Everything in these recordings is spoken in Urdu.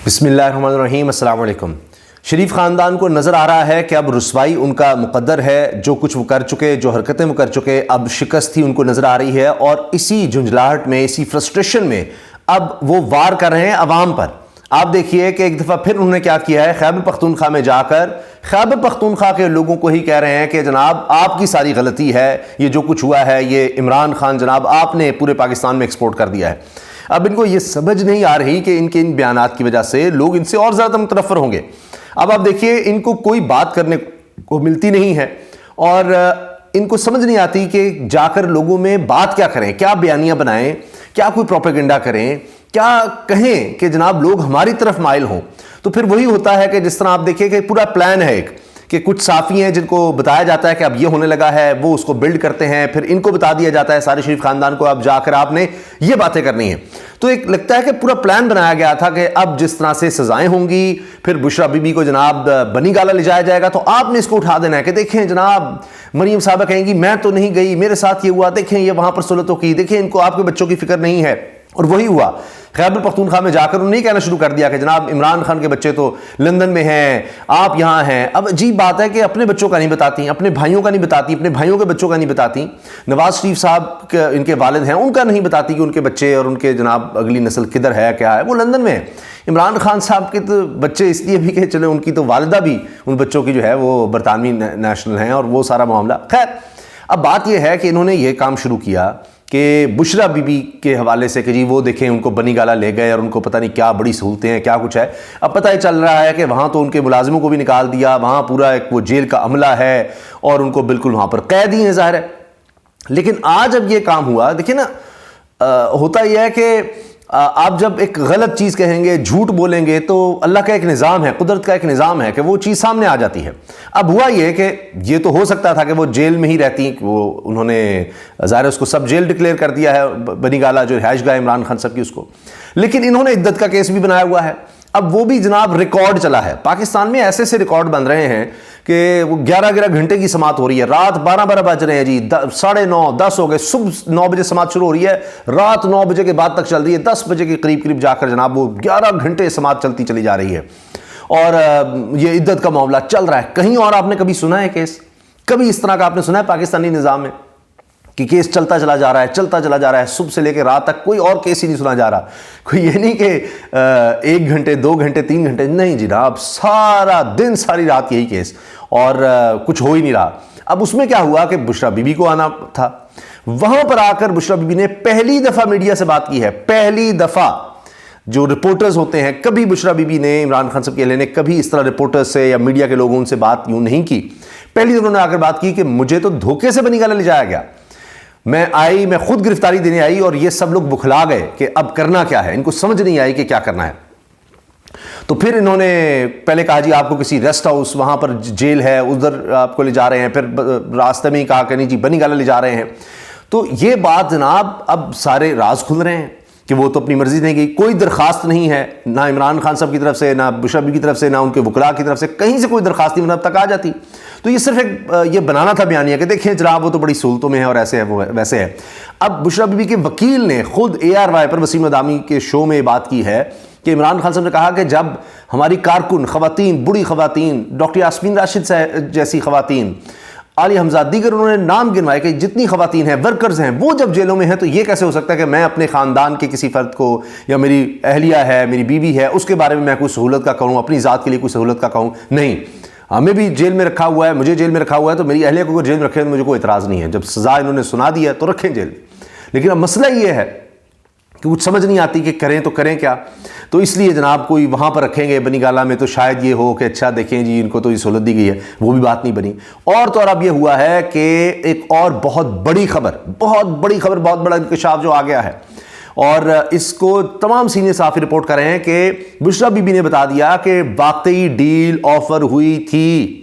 بسم اللہ الرحمن الرحیم۔ السلام علیکم۔ شریف خاندان کو نظر آ رہا ہے کہ اب رسوائی ان کا مقدر ہے، جو کچھ وہ کر چکے، جو حرکتیں وہ کر چکے، اب شکست تھی ان کو نظر آ رہی ہے، اور اسی جھنجھلاہٹ میں، اسی فرسٹریشن میں اب وہ وار کر رہے ہیں عوام پر۔ آپ دیکھیے کہ ایک دفعہ پھر انہوں نے کیا کیا ہے، خیبر پختونخوا میں جا کر خیبر پختونخوا کے لوگوں کو ہی کہہ رہے ہیں کہ جناب آپ کی ساری غلطی ہے، یہ جو کچھ ہوا ہے یہ عمران خان جناب آپ نے پورے پاکستان میں ایکسپورٹ کر دیا ہے۔ اب ان کو یہ سمجھ نہیں آ رہی کہ ان کے ان بیانات کی وجہ سے لوگ ان سے اور زیادہ متنفر ہوں گے۔ اب آپ دیکھیے ان کو کوئی بات کرنے کو ملتی نہیں ہے، اور ان کو سمجھ نہیں آتی کہ جا کر لوگوں میں بات کیا کریں، کیا بیانیاں بنائیں، کیا کوئی پروپیگنڈا کریں، کیا کہیں کہ جناب لوگ ہماری طرف مائل ہوں۔ تو پھر وہی ہوتا ہے کہ جس طرح آپ دیکھیں کہ پورا پلان ہے ایک، کہ کچھ صحافی ہیں جن کو بتایا جاتا ہے کہ اب یہ ہونے لگا ہے، وہ اس کو بلڈ کرتے ہیں، پھر ان کو بتا دیا جاتا ہے سارے شریف خاندان کو اب جا کر آپ نے یہ باتیں کرنی ہیں۔ تو ایک لگتا ہے کہ پورا پلان بنایا گیا تھا کہ اب جس طرح سے سزائیں ہوں گی، پھر بشرا بی بی کو جناب بنی گالا لے جایا جائے گا، تو آپ نے اس کو اٹھا دینا ہے کہ دیکھیں جناب مریم صاحبہ کہیں گی میں تو نہیں گئی، میرے ساتھ یہ ہوا، دیکھیں یہ وہاں پر سلطوں کی، دیکھیں ان کو آپ کے بچوں کی فکر نہیں ہے۔ اور وہی ہوا، خیبر پختونخوا میں جا کر انہوں نے کہنا شروع کر دیا کہ جناب عمران خان کے بچے تو لندن میں ہیں، آپ یہاں ہیں۔ اب عجیب بات ہے کہ اپنے بچوں کا نہیں بتاتی، اپنے بھائیوں کا نہیں بتاتی، اپنے بھائیوں کے بچوں کا نہیں بتاتی۔ نواز شریف صاحب ان کے والد ہیں، ان کا نہیں بتاتی کہ ان کے بچے اور ان کے جناب اگلی نسل کدھر ہے، کیا ہے، وہ لندن میں ہے۔ عمران خان صاحب کے تو بچے اس لیے بھی کہ چلے ان کی تو والدہ بھی ان بچوں کی جو ہے وہ برطانوی نیشنل ہیں، اور وہ سارا معاملہ۔ خیر اب بات یہ ہے کہ انہوں نے یہ کام شروع کیا کہ بشرا بی بی کے حوالے سے کہ جی وہ دیکھیں ان کو بنی گالا لے گئے اور ان کو پتہ نہیں کیا بڑی سہولتیں ہیں، کیا کچھ ہے۔ اب پتہ ہی چل رہا ہے کہ وہاں تو ان کے ملازموں کو بھی نکال دیا، وہاں پورا ایک وہ جیل کا عملہ ہے، اور ان کو بالکل وہاں پر قید ہی ہے، ظاہر ہے۔ لیکن آج اب یہ کام ہوا، دیکھیں نا، ہوتا یہ ہے کہ آپ جب ایک غلط چیز کہیں گے، جھوٹ بولیں گے، تو اللہ کا ایک نظام ہے، قدرت کا ایک نظام ہے کہ وہ چیز سامنے آ جاتی ہے۔ اب ہوا یہ کہ یہ تو ہو سکتا تھا کہ وہ جیل میں ہی رہتی، وہ انہوں نے ظاہر اس کو سب جیل ڈکلیئر کر دیا ہے، بنی گالا جو رہائش گاہ عمران خان صاحب کی اس کو، لیکن انہوں نے عدت کا کیس بھی بنایا ہوا ہے۔ اب وہ بھی جناب ریکارڈ چلا ہے پاکستان میں، ایسے سے ریکارڈ بن رہے ہیں کہ وہ 11 گھنٹے کی سماعت ہو رہی ہے، رات 12 بج رہے ہیں جی، 9:30 10 ہو گئے، صبح 9 بجے سماعت شروع ہو رہی ہے، رات 9 بجے کے بعد تک چل رہی ہے، 10 بجے کے قریب جا کر جناب وہ 11 گھنٹے سماعت چلتی چلی جا رہی ہے، اور یہ عدت کا معاملہ چل رہا ہے۔ کہیں اور آپ نے کبھی سنا ہے کیس؟ کبھی اس طرح کا آپ نے سنا ہے پاکستانی نظام میں کہ کیس چلتا چلا جا رہا ہے، چلتا چلا جا رہا ہے، صبح سے لے کے رات تک کوئی اور کیس ہی نہیں سنا جا رہا؟ کوئی یہ نہیں کہ 1 گھنٹے 2 گھنٹے 3 گھنٹے، نہیں جناب، سارا دن ساری رات یہی کیس، اور کچھ ہو ہی نہیں رہا۔ اب اس میں کیا ہوا کہ بشرا بی بی کو آنا تھا، وہاں پر آ کر بشرا بی بی نے پہلی دفعہ میڈیا سے بات کی ہے، پہلی دفعہ۔ جو رپورٹرز ہوتے ہیں، کبھی بشرا بی بی نے، عمران خان صاحب کے اہل نے کبھی اس طرح رپورٹرز سے یا میڈیا کے لوگوں سے بات یوں نہیں کی۔ پہلی دفعہ انہوں نے آ کر بات کی کہ مجھے تو دھوکے سے بنی گالا لے جایا گیا، میں خود گرفتاری دینے آئی، اور یہ سب لوگ بکھلا گئے کہ اب کرنا کیا ہے، ان کو سمجھ نہیں آئی کہ کیا کرنا ہے۔ تو پھر انہوں نے پہلے کہا جی آپ کو کسی ریسٹ ہاؤس، وہاں پر جیل ہے، ادھر آپ کو لے جا رہے ہیں، پھر راستے میں ہی کہا کہ نہیں جی بنی گالا لے جا رہے ہیں۔ تو یہ بات جناب اب سارے راز کھل رہے ہیں کہ وہ تو اپنی مرضی نہیں گئی، کوئی درخواست نہیں ہے، نہ عمران خان صاحب کی طرف سے، نہ بشرا بی بی کی طرف سے، نہ ان کے وکلاء کی طرف سے، کہیں سے کوئی درخواست نہیں تک آ جاتی۔ تو یہ صرف ایک یہ بنانا تھا بیانیہ کہ دیکھیں جناب وہ تو بڑی سہولتوں میں ہے، اور ایسے ہے وہ ویسے ہے۔ اب بشرا بی بی کے وکیل نے خود ARY پر وسیم ندامی کے شو میں بات کی ہے کہ عمران خان صاحب نے کہا کہ جب ہماری کارکن خواتین، بڑی خواتین، ڈاکٹر یاسمین راشد جیسی خواتین، عالیہ حمزہ، دیگر انہوں نے نام گنوائے کہ جتنی خواتین ہیں، ورکرز ہیں، وہ جب جیلوں میں ہیں تو یہ کیسے ہو سکتا ہے کہ میں اپنے خاندان کے کسی فرد کو، یا میری اہلیہ ہے، میری بیوی ہے، اس کے بارے میں کوئی سہولت کا کہوں، اپنی ذات کے لیے کوئی سہولت کا کہوں؟ نہیں، ہمیں بھی جیل میں رکھا ہوا ہے، مجھے جیل میں رکھا ہوا ہے، تو میری اہلیہ کو جیل میں رکھے تو مجھے کوئی اعتراض نہیں ہے، جب سزا انہوں نے سنا دی ہے تو رکھیں جیل۔ لیکن اب مسئلہ یہ ہے کہ کچھ سمجھ نہیں آتی کہ کریں تو کریں کیا۔ تو اس لیے جناب کوئی وہاں پر رکھیں گے بنی گالا میں، تو شاید یہ ہو کہ اچھا دیکھیں جی ان کو تو یہ سہولت دی گئی ہے، وہ بھی بات نہیں بنی۔ اور تو اور اب یہ ہوا ہے کہ ایک اور بہت بڑی خبر، بہت بڑا انکشاف جو آ گیا ہے، اور اس کو تمام سینئر صحافی رپورٹ کر رہے ہیں کہ بشرا بی بی نے بتا دیا کہ واقعی ڈیل آفر ہوئی تھی،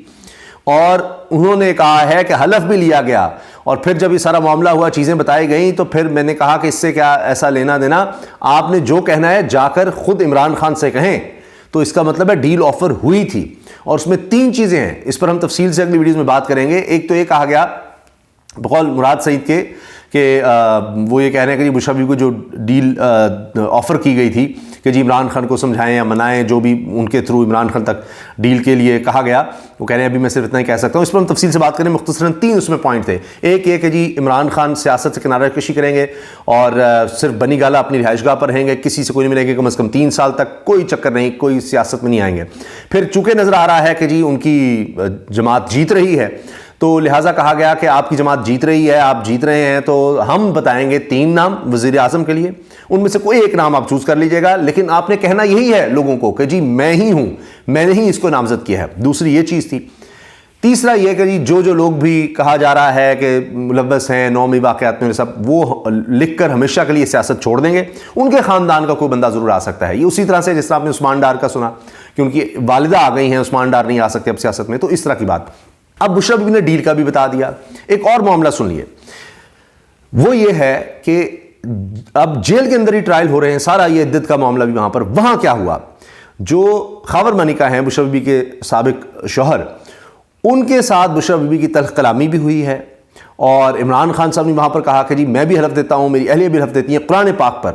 اور انہوں نے کہا ہے کہ حلف بھی لیا گیا، اور پھر جب یہ سارا معاملہ ہوا، چیزیں بتائی گئیں، تو پھر میں نے کہا کہ اس سے کیا ایسا لینا دینا، آپ نے جو کہنا ہے جا کر خود عمران خان سے کہیں۔ تو اس کا مطلب ہے ڈیل آفر ہوئی تھی، اور اس میں 3 چیزیں ہیں، اس پر ہم تفصیل سے اگلی ویڈیوز میں بات کریں گے۔ ایک تو یہ کہا گیا بقول مراد سعید کے کہ وہ یہ کہہ رہے ہیں کہ بشرا بی بی کو جو ڈیل آفر کی گئی تھی کہ جی عمران خان کو سمجھائیں یا منائیں، جو بھی ان کے تھرو عمران خان تک ڈیل کے لیے کہا گیا، وہ کہہ رہے ہیں ابھی میں صرف اتنا ہی کہہ سکتا ہوں۔ اس پر ہم تفصیل سے بات کریں، مختصراً 3 اس میں پوائنٹ تھے۔ ایک یہ کہ جی عمران خان سیاست سے کنارہ کشی کریں گے اور صرف بنی گالہ اپنی رہائش گاہ پر رہیں گے، کسی سے کوئی نہیں ملیں گے کم از کم 3 سال تک، کوئی چکر نہیں، کوئی سیاست میں نہیں آئیں گے۔ پھر چونکہ نظر آ رہا ہے کہ جی ان کی جماعت جیت رہی ہے، تو لہٰذا کہا گیا کہ آپ کی جماعت جیت رہی ہے، آپ جیت رہے ہیں، تو ہم بتائیں گے 3 نام وزیر اعظم کے لیے، ان میں سے کوئی ایک نام آپ چوز کر لیجئے گا، لیکن آپ نے کہنا یہی ہے لوگوں کو کہ جی میں ہی ہوں، میں نے ہی اس کو نامزد کیا ہے۔ دوسری یہ چیز تھی۔ تیسرا یہ کہ جی جو لوگ بھی کہا جا رہا ہے کہ ملوث ہیں نومی واقعات میں، سب وہ لکھ کر ہمیشہ کے لیے سیاست چھوڑ دیں گے، ان کے خاندان کا کوئی بندہ ضرور آ سکتا ہے۔ یہ اسی طرح سے جس طرح آپ نے عثمان ڈار کا سنا کہ ان کی والدہ آ گئی ہیں، عثمان ڈار نہیں آ سکتے اب سیاست میں، تو اس طرح کی بات۔ اب بشریٰ بی بی نے ڈیل کا بھی بتا دیا۔ ایک اور معاملہ سن لیے، وہ یہ ہے کہ اب جیل کے اندر ہی ٹرائل ہو رہے ہیں، سارا یہ عدت کا معاملہ بھی وہاں کیا ہوا، جو خاور مانیکا ہیں بشریٰ بی بی کے سابق شوہر، ان کے ساتھ بشریٰ بی بی کی تلخ کلامی بھی ہوئی ہے، اور عمران خان صاحب نے وہاں پر کہا کہ جی میں بھی حلف دیتا ہوں، میری اہلیہ بھی حلف دیتی ہیں قرآن پاک پر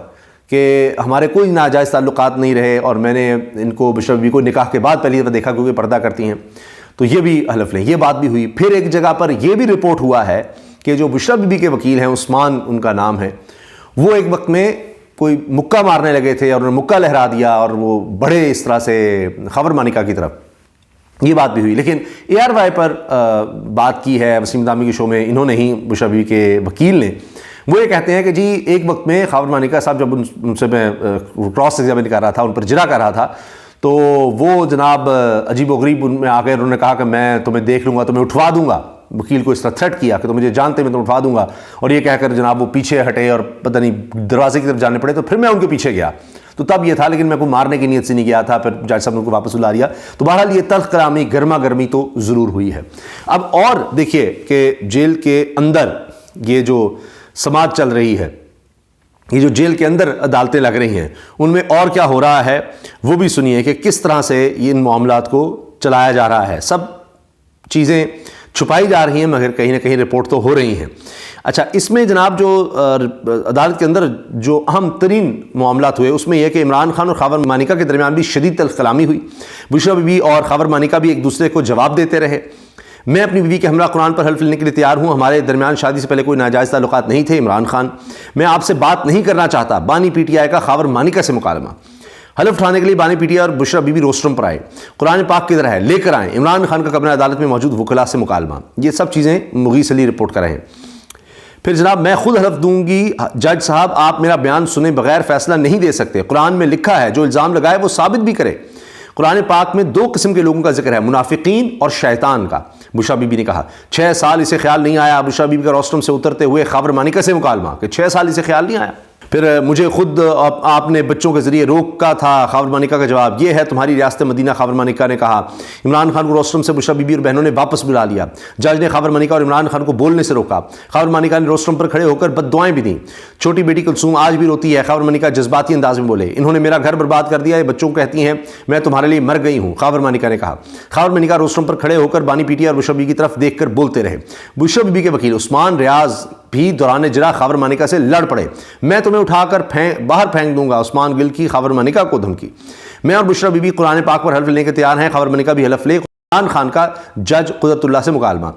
کہ ہمارے کوئی ناجائز تعلقات نہیں رہے، اور میں نے ان کو بشریٰ بی بی کو نکاح کے بعد پہلی دفعہ دیکھا کیونکہ پردہ کرتی ہیں، تو یہ بھی حلف لیں، یہ بات بھی ہوئی۔ پھر ایک جگہ پر یہ بھی رپورٹ ہوا ہے کہ جو بشریٰ بی بی کے وکیل ہیں، عثمان ان کا نام ہے، وہ ایک وقت میں کوئی مکہ مارنے لگے تھے اور انہوں نے مکہ لہرا دیا اور وہ بڑے اس طرح سے خاور مانیکا کی طرف، یہ بات بھی ہوئی۔ لیکن اے آر وائی پر بات کی ہے وسیم دامی کے شو میں، انہوں نے ہی بشریٰ بی بی کے وکیل نے، وہ یہ کہتے ہیں کہ جی ایک وقت میں خاور مانیکا صاحب جب ان سے میں کراس ایگزامن کر رہا تھا، ان پر جرا کر رہا تھا، تو وہ جناب عجیب و غریب ان میں آ گئے، انہوں نے کہا کہ میں تمہیں دیکھ لوں گا، تمہیں اٹھوا دوں گا، وکیل کو اس طرح تھریٹ کیا کہ تم مجھے جانتے میں تمہیں اٹھوا دوں گا، اور یہ کہہ کر جناب وہ پیچھے ہٹے اور پتہ نہیں دروازے کی طرف جانے پڑے، تو پھر میں ان کے پیچھے گیا، تو تب یہ تھا، لیکن میں کو مارنے کی نیت سے نہیں گیا تھا، پھر جج صاحب نے ان کو واپس بلا لیا۔ تو بہرحال یہ تلخ کلامی، گرما گرمی تو ضرور ہوئی ہے۔ اب اور دیکھیے کہ جیل کے اندر یہ جو سماعت چل رہی ہے، یہ جو جیل کے اندر عدالتیں لگ رہی ہیں، ان میں اور کیا ہو رہا ہے وہ بھی سنیے کہ کس طرح سے یہ ان معاملات کو چلایا جا رہا ہے۔ سب چیزیں چھپائی جا رہی ہیں مگر کہیں نہ کہیں رپورٹ تو ہو رہی ہیں۔ اچھا، اس میں جناب جو عدالت کے اندر جو اہم ترین معاملات ہوئے، اس میں یہ کہ عمران خان اور خاور مانیکا کے درمیان بھی شدید تلخ کلامی ہوئی، بشریٰ بی بی اور خاور مانیکا بھی ایک دوسرے کو جواب دیتے رہے۔ میں اپنی بیوی کے ہمراہ قرآن پر حلف لینے کے لیے تیار ہوں، ہمارے درمیان شادی سے پہلے کوئی ناجائز تعلقات نہیں تھے۔ عمران خان، میں آپ سے بات نہیں کرنا چاہتا۔ بانی پی ٹی آئی کا خاور مانیکا سے مکالمہ، حلف اٹھانے کے لیے بانی پی ٹی آئی اور بشریٰ بی بی روسٹرم پر آئے، قرآن پاک کی طرح ہے لے کر آئیں۔ عمران خان کا کمرہ عدالت میں موجود وکلاء سے مکالمہ، یہ سب چیزیں مغیث علی رپورٹ کر رہے ہیں۔ پھر جناب میں خود حلف دوں گی، جج صاحب آپ میرا بیان سنے بغیر فیصلہ نہیں دے سکتے، قرآن میں لکھا ہے جو الزام لگائے وہ ثابت بھی کرے۔ قرآن پاک میں 2 قسم کے لوگوں کا ذکر ہے، منافقین اور شیطان کا۔ بشریٰ بی بی نے کہا 6 سال اسے خیال نہیں آیا۔ بشریٰ بی بی کا روسٹرم سے اترتے ہوئے خاور مانیکا سے مکالمہ کہ 6 سال اسے خیال نہیں آیا۔ پھر مجھے خود آپ نے بچوں کے ذریعے روکا تھا۔ خاور مانیکا کا جواب یہ ہے تمہاری ریاست مدینہ۔ خاور مانیکا نے کہا عمران خان کو روسٹرم سے بشریٰ بی بی اور بہنوں نے واپس بلا لیا۔ جج نے خاور مانیکا اور عمران خان کو بولنے سے روکا۔ خاور مانیکا نے روسٹرم پر کھڑے ہو کر بد دعائیں بھی دیں۔ چھوٹی بیٹی کلثوم آج بھی روتی ہے۔ خاور مانیکا جذباتی انداز میں بولے انہوں نے میرا گھر برباد کر دیا، یہ بچوں کو کہتی ہیں میں تمہارے لیے مر گئی ہوں، خاور مانیکا نے کہا۔ خاور مانیکا روسٹرم پر کھڑے ہو کر بانی پی ٹی آئی اور بشریٰ بی بی کی طرف دیکھ کر بولتے رہے۔ بشریٰ بی بی کے وکیل عثمان ریاض بھی دوران جرا خاور مانیکا سے لڑ پڑے، میں تمہیں اٹھا کر باہر پھینک دوں گا، عثمان گل کی خاور مانیکا کو دھمکی۔ میں اور بشریٰ بی بی قرآن پاک پر حلف لینے کے تیار ہیں، خاور مانیکا بھی حلف لے۔ عمران خان کا جج قدرت اللہ سے مکالمہ،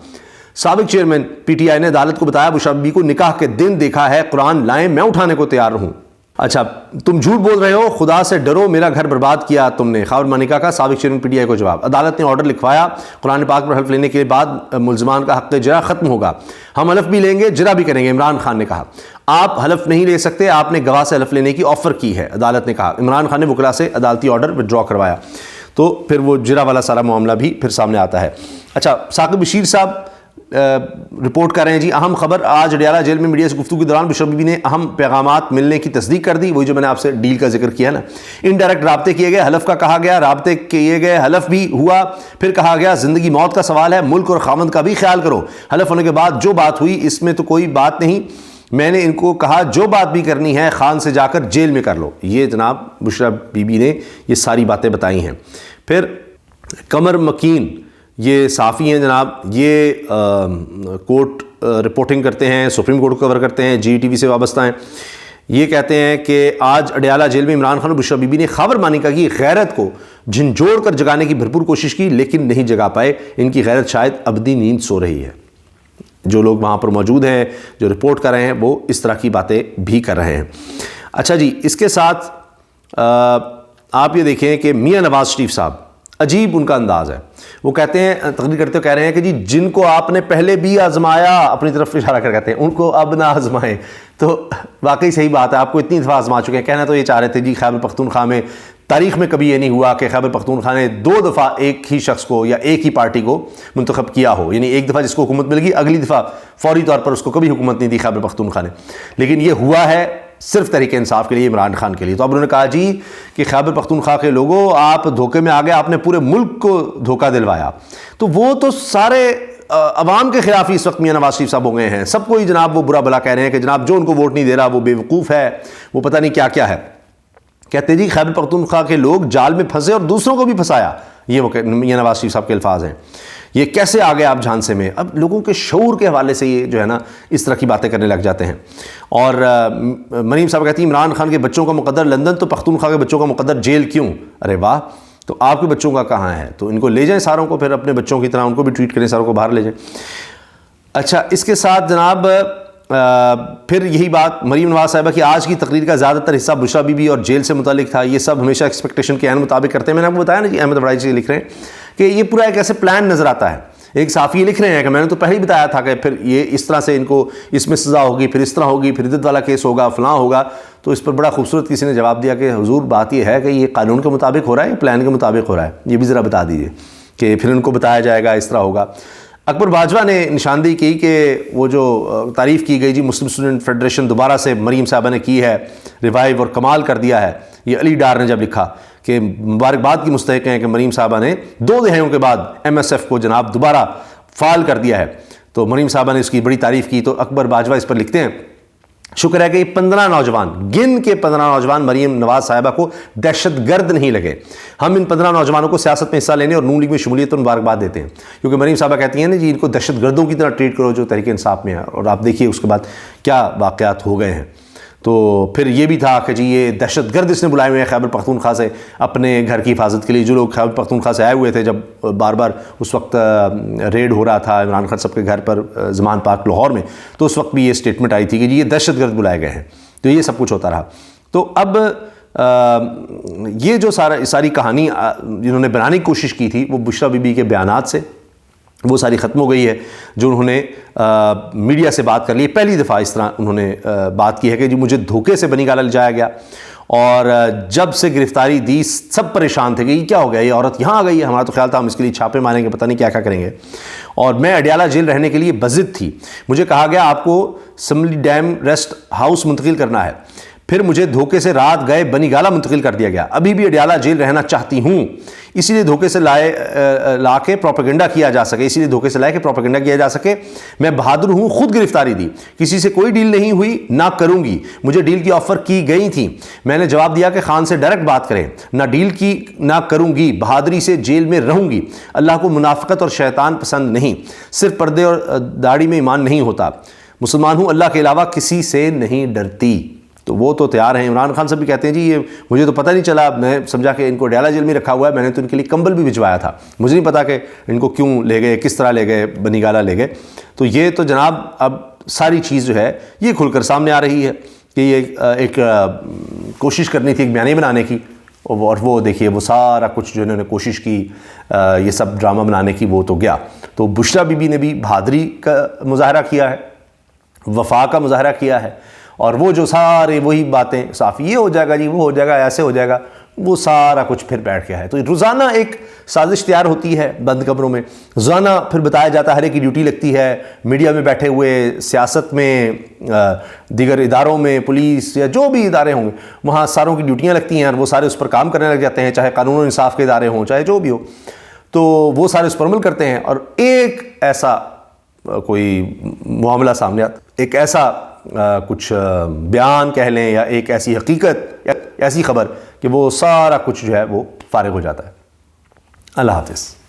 سابق چیئرمین پی ٹی آئی نے عدالت کو بتایا بشریٰ بی بی کو نکاح کے دن دیکھا ہے، قرآن لائیں میں اٹھانے کو تیار ہوں۔ اچھا تم جھوٹ بول رہے ہو، خدا سے ڈرو، میرا گھر برباد کیا تم نے۔ خاور مانیکا کا سابق چیئرمین پی ٹی آئی کو جواب، عدالت نے آرڈر لکھوایا قرآن پاک پر حلف لینے کے بعد ملزمان کا حق جرا ختم ہوگا، ہم حلف بھی لیں گے جرا بھی کریں گے۔ عمران خان نے کہا آپ حلف نہیں لے سکتے، آپ نے گواہ سے حلف لینے کی آفر کی ہے، عدالت نے کہا۔ عمران خان نے وکلاء سے عدالتی آرڈر وڈرا کروایا، تو پھر وہ جرا والا سارا معاملہ بھی پھر سامنے آتا ہے۔ اچھا ثاقب بشیر صاحب رپورٹ کر رہے ہیں جی اہم خبر، آج اڈیالہ جیل میں میڈیا سے گفتگو کے دوران بشریٰ بی بی نے اہم پیغامات ملنے کی تصدیق کر دی، وہی جو میں نے آپ سے ڈیل کا ذکر کیا نا، انڈائریکٹ رابطے کیے گئے، حلف کا کہا گیا، رابطے کیے گئے، حلف بھی ہوا، پھر کہا گیا زندگی موت کا سوال ہے، ملک اور خاوند کا بھی خیال کرو، حلف ہونے کے بعد جو بات ہوئی اس میں تو کوئی بات نہیں، میں نے ان کو کہا جو بات بھی کرنی ہے خان سے جا کر جیل میں کر لو۔ یہ جناب بشریٰ بی بی نے یہ ساری باتیں بتائی ہیں۔ پھر قمر مکین یہ صحافی ہیں جناب، یہ کورٹ رپورٹنگ کرتے ہیں، سپریم کورٹ کو کور کرتے ہیں، جی ٹی وی سے وابستہ ہیں۔ یہ کہتے ہیں کہ آج اڈیالہ جیل میں عمران خان اور بشرا بی بی نے خاور مانی کا کی غیرت کو جھنجھوڑ کر جگانے کی بھرپور کوشش کی لیکن نہیں جگا پائے. ان کی غیرت شاید ابدی نیند سو رہی ہے. جو لوگ وہاں پر موجود ہیں جو رپورٹ کر رہے ہیں وہ اس طرح کی باتیں بھی کر رہے ہیں. اچھا جی، اس کے ساتھ آپ یہ دیکھیں کہ میاں نواز شریف صاحب، عجیب ان کا انداز ہے. وہ کہتے ہیں، تقریر کرتے ہوئے کہہ رہے ہیں کہ جی جن کو آپ نے پہلے بھی آزمایا، اپنی طرف اشارہ کر کہتے ہیں ان کو اب نہ آزمائیں. تو واقعی صحیح بات ہے، آپ کو اتنی دفعہ آزما چکے ہیں. کہنا تو یہ چاہ رہے تھے جی خیبر پختونخوا میں تاریخ میں کبھی یہ نہیں ہوا کہ خیبر پختونخوا نے 2 دفعہ ایک ہی شخص کو یا ایک ہی پارٹی کو منتخب کیا ہو. یعنی ایک دفعہ جس کو حکومت مل گئی، اگلی دفعہ فوری طور پر اس کو کبھی حکومت نہیں دی خیبر پختونخوا نے. لیکن یہ ہوا ہے صرف تحریک انصاف کے لیے، عمران خان کے لیے. تو اب انہوں نے کہا جی کہ خیبر پختونخوا کے لوگوں آپ دھوکے میں آ گئے، آپ نے پورے ملک کو دھوکہ دلوایا. تو وہ تو سارے عوام کے خلاف ہی اس وقت میاں نواز شریف صاحب ہو گئے ہیں. سب کو ہی جناب وہ برا بلا کہہ رہے ہیں کہ جناب جو ان کو ووٹ نہیں دے رہا وہ بے وقوف ہے، وہ پتہ نہیں کیا کیا ہے. کہتے جی خیبر پختونخوا کے لوگ جال میں پھنسے اور دوسروں کو بھی پھنسایا. یہ وہ میاں نواز شریف صاحب کے الفاظ ہیں. یہ کیسے آ گئے آپ جھانسے میں؟ اب لوگوں کے شعور کے حوالے سے یہ جو ہے نا اس طرح کی باتیں کرنے لگ جاتے ہیں. اور مریم صاحب کہتی ہیں عمران خان کے بچوں کا مقدر لندن تو پختونخوا کے بچوں کا مقدر جیل کیوں؟ ارے واہ، تو آپ کے بچوں کا کہاں ہے؟ تو ان کو لے جائیں ساروں کو، پھر اپنے بچوں کی طرح ان کو بھی ٹریٹ کریں، ساروں کو باہر لے جائیں. اچھا، اس کے ساتھ جناب پھر یہی بات مریم نواز صاحبہ کی آج کی تقریر کا زیادہ تر حصہ بشرا بی بی اور جیل سے متعلق تھا. یہ سب ہمیشہ ایکسپیکٹیشن کے عین مطابق کرتے ہیں. میں نے آپ کو بتایا نا جی، احمد وڑائی جی لکھ رہے ہیں کہ یہ پورا ایک ایسے پلان نظر آتا ہے. ایک صحافی لکھ رہے ہیں کہ میں نے تو پہلے ہی بتایا تھا کہ پھر یہ اس طرح سے ان کو اس میں سزا ہوگی، پھر اس طرح ہوگی، پھر عدت والا کیس ہوگا، فلاں ہوگا. تو اس پر بڑا خوبصورت کسی نے جواب دیا کہ حضور بات یہ ہے کہ یہ قانون کے مطابق ہو رہا ہے یا پلان کے مطابق ہو رہا ہے؟ یہ بھی ذرا بتا دیجئے کہ پھر ان کو بتایا جائے گا اس طرح ہوگا. اکبر باجوہ نے نشاندہی کی کہ وہ جو تعریف کی گئی جی مسلم اسٹوڈنٹ فیڈریشن دوبارہ سے مریم صاحبہ نے کی ہے ریوائیو اور کمال کر دیا ہے. یہ علی ڈار نے جب لکھا کہ مبارکباد کی مستحق ہیں کہ مریم صاحبہ نے 2 دہائیوں کے بعد MSF کو جناب دوبارہ فعال کر دیا ہے. تو مریم صاحبہ نے اس کی بڑی تعریف کی. تو اکبر باجوہ اس پر لکھتے ہیں شکر ہے کہ یہ 15 نوجوان، گن کے 15 نوجوان مریم نواز صاحبہ کو دہشت گرد نہیں لگے. ہم ان 15 نوجوانوں کو سیاست میں حصہ لینے اور نون لیگ میں شمولیت اور مبارکباد دیتے ہیں. کیونکہ مریم صاحبہ کہتی ہیں نا جی ان کو دہشت گردوں کی طرح ٹریٹ کرو جو تحریک انصاف میں ہے. اور آپ دیکھیے اس کے بعد کیا واقعات ہو گئے ہیں. تو پھر یہ بھی تھا کہ جی یہ دہشت گرد اس نے بلائے ہوئے ہیں خیبر پختونخوا سے اپنے گھر کی حفاظت کے لیے. جو لوگ خیبر پختونخوا سے آئے ہوئے تھے جب بار بار اس وقت ریڈ ہو رہا تھا عمران خان صاحب کے گھر پر زمان پارک لاہور میں، تو اس وقت بھی یہ اسٹیٹمنٹ آئی تھی کہ جی یہ دہشت گرد بلائے گئے ہیں. تو یہ سب کچھ ہوتا رہا. تو اب یہ جو ساری کہانی جنہوں نے بنانے کی کوشش کی تھی وہ بشرا بی بی کے بیانات سے وہ ساری ختم ہو گئی ہے. جو انہوں نے میڈیا سے بات کر لی، پہلی دفعہ اس طرح انہوں نے بات کی ہے کہ جی مجھے دھوکے سے بنی گالہ لے جایا گیا اور جب سے گرفتاری دی سب پریشان تھے کہ یہ کیا ہو گیا، یہ عورت یہاں آ گئی ہے، ہمارا تو خیال تھا ہم اس کے لیے چھاپے ماریں گے، پتہ نہیں کیا کیا کریں گے. اور میں اڈیالہ جیل رہنے کے لیے بضد تھی. مجھے کہا گیا آپ کو سملی ڈیم ریسٹ ہاؤس منتقل کرنا ہے. پھر مجھے دھوکے سے رات گئے بنی گالہ منتقل کر دیا گیا. ابھی بھی اڈیالہ جیل رہنا چاہتی ہوں، اسی لیے دھوکے سے لا کے پروپیگنڈا کیا جا سکے. میں بہادر ہوں، خود گرفتاری دی، کسی سے کوئی ڈیل نہیں ہوئی، نہ کروں گی. مجھے ڈیل کی آفر کی گئی تھی، میں نے جواب دیا کہ خان سے ڈائریکٹ بات کریں. نہ ڈیل کی نہ کروں گی، بہادری سے جیل میں رہوں گی. اللہ کو منافقت اور شیطان پسند نہیں، صرف پردے اور داڑھی میں ایمان نہیں ہوتا. مسلمان ہوں، اللہ کے علاوہ کسی سے نہیں ڈرتی. تو وہ تو تیار ہیں. عمران خان صاحب بھی کہتے ہیں جی یہ مجھے تو پتہ نہیں چلا، میں سمجھا کہ ان کو اڈیالہ جیل میں رکھا ہوا ہے، میں نے تو ان کے لیے کمبل بھی بھجوایا تھا، مجھے نہیں پتا کہ ان کو کیوں لے گئے، کس طرح لے گئے، بنی گالہ لے گئے. تو یہ تو جناب اب ساری چیز جو ہے یہ کھل کر سامنے آ رہی ہے کہ یہ ایک کوشش کرنی تھی ایک بیانیہ بنانے کی، اور وہ دیکھیے وہ سارا کچھ جو انہوں نے کوشش کی یہ سب ڈرامہ بنانے کی وہ تو گیا. تو بشرا بی بی نے بھی بہادری کا مظاہرہ کیا ہے، وفا کا مظاہرہ کیا ہے. اور وہ جو سارے وہی باتیں صافی یہ ہو جائے گا جی وہ ہو جائے گا ایسے ہو جائے گا، وہ سارا کچھ پھر بیٹھ گیا ہے. تو روزانہ ایک سازش تیار ہوتی ہے بند کمروں میں، روزانہ پھر بتایا جاتا ہے، ہر ایک کی ڈیوٹی لگتی ہے میڈیا میں بیٹھے ہوئے، سیاست میں، دیگر اداروں میں، پولیس یا جو بھی ادارے ہوں گے وہاں ساروں کی ڈیوٹیاں لگتی ہیں اور وہ سارے اس پر کام کرنے لگ جاتے ہیں، چاہے قانون و انصاف کے ادارے ہوں چاہے جو بھی ہو. تو وہ سارے اس پر عمل کرتے ہیں اور ایک ایسا کوئی معاملہ سامنے آتا، ایک ایسا کچھ بیان کہہ لیں یا ایک ایسی حقیقت یا ایسی خبر کہ وہ سارا کچھ جو ہے وہ فارغ ہو جاتا ہے. اللہ حافظ.